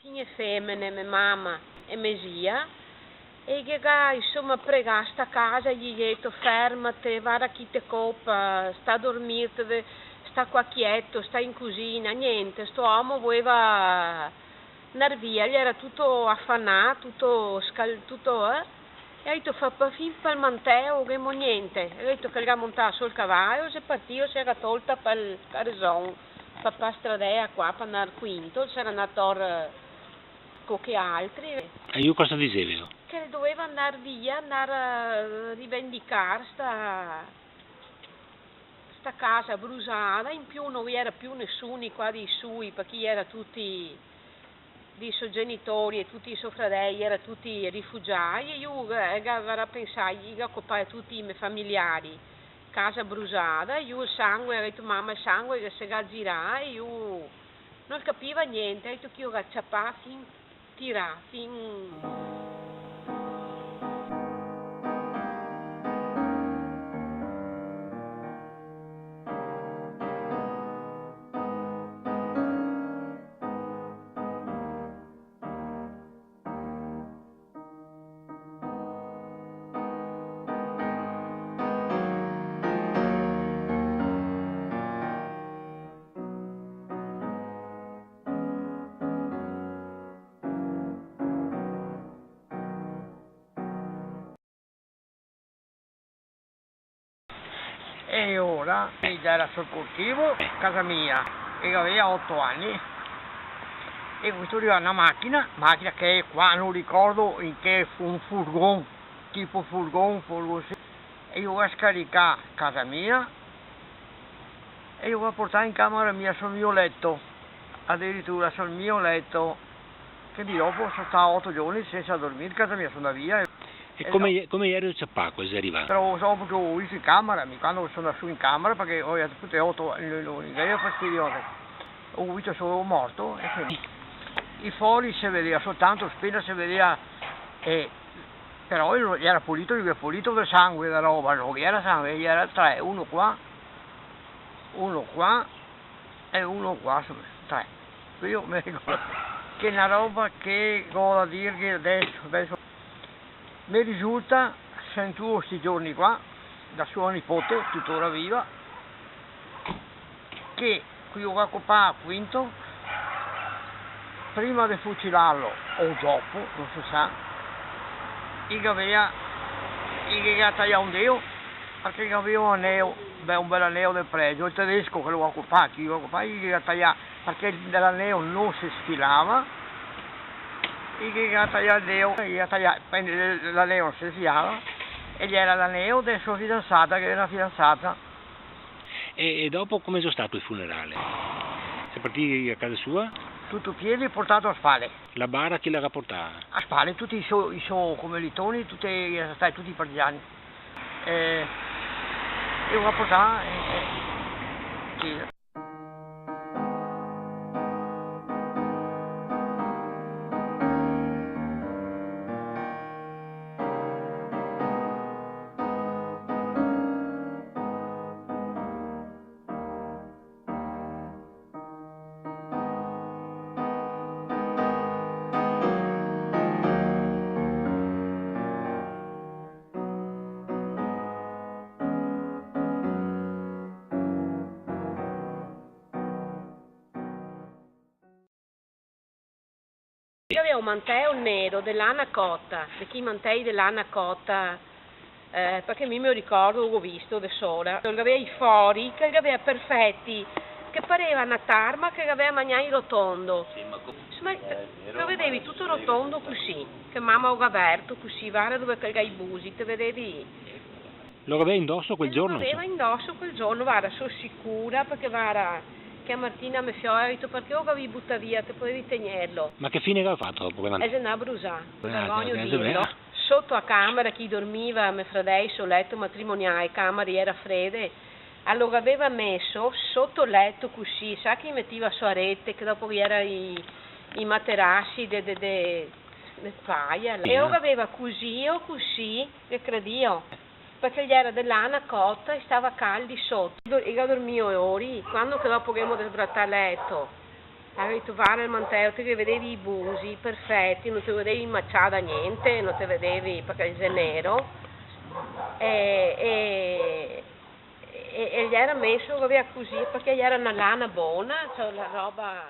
figlie femmine, mia mamma e mia zia, e che insomma pregà sta casa, gli ha detto fermate, guarda chi te coppa, sta a dormire, sta qua quieto, sta in cucina, niente, sto uomo voleva andare via, gli era tutto affannato, tutto e ha detto fa fin per il manteo, che mo niente, ha detto che era montato sul cavallo, si è partito, si era tolta per il caresone, per stradea qua, per andare quinto, c'era andato con che altri. E io cosa dicevo? Che doveva andare via, andare a rivendicare sta casa bruciata, in più non vi era più nessuno qua di sui, perché era tutti i suoi genitori e tutti i suoi fratelli, erano tutti rifugiati, e io avevo pensato, io occupavo tutti i miei familiari, casa bruciata, io il sangue, ho detto mamma il sangue che si va girare, e io non capivo niente, ho detto che io cacciapà fin tirare, fin... E ora era sul coltivo, casa mia, e aveva 8 anni, e questo arriva una macchina che è qua, non ricordo in che un furgone, tipo furgone, e io vado a scaricare casa mia, e io vado a portare in camera mia sul mio letto, addirittura sul mio letto, che di dopo sono stato 8 giorni senza dormire, casa mia sono via. E come eri il ciappaco, sei arrivato? Però so perché ho visto in camera, quando sono su in camera, perché ho tutte 8 idee fastidiose, ho visto solo morto, e fuori si vedeva soltanto, appena si vedeva, però era pulito del sangue, da roba, non era sangue, era 3, uno qua e uno qua, 3. Io mi ricordo che è una roba che ho da dire che adesso mi risulta, sento questi giorni qua, da sua nipote, tuttora viva, che qui ho a quinto, prima di fucilarlo o dopo, non si sa, che aveva tagliato un deo, perché aveva un anello, un bel anello del pregio, il tedesco che lo occupava, chi lo occupava, gli ha tagliato, perché dall'anello non si sfilava, e che ha tagliato il deo, l'anello si sfilava, e gli era l'anello della sua fidanzata, che era fidanzata. E dopo come sono stato il funerale? Sei partiti a casa sua? Tutto piedi portato a spalle. La bara chi l'ha portata? A spalle, tutti i suoi commilitoni, tutti i partigiani. E lo ha portato. Sì. Io avevo un manteo nero dell'Anacotta, di chi mantei dell'Anacotta, perché mi ricordo, l'ho visto da sola, che aveva i fori, che aveva perfetti, che pareva una tarma che aveva mangiato rotondo. Lo vedevi tutto rotondo così, che mamma aveva aperto così, guarda dove calga i busi, te vedevi? Lo aveva indosso quel giorno? Lo aveva indosso quel giorno, guarda, sono sicura, perché guarda, che a Martina mi ha detto perché lo avevi buttato via, te potevi tenerlo. Ma che fine aveva fatto dopo? E se ne ha bruciato, vergogno dirlo. Sotto a camera chi dormiva, mio fratello, sul letto matrimoniale, camera era fredda, allora aveva messo sotto il letto così, sa che metteva sua rete, che dopo era i materassi de paia, e lo aveva così o così, che credio. Perché gli era dell'Anacotta e stava caldi sotto. Io dormivo ore, quando che dopo che abbiamo sbrattato a letto, Avevi trovato il mantello, ti vedevi i busi perfetti, non ti vedevi macciare da niente, non ti vedevi perché sei nero e gli era messo via così perché gli era una lana buona, cioè la roba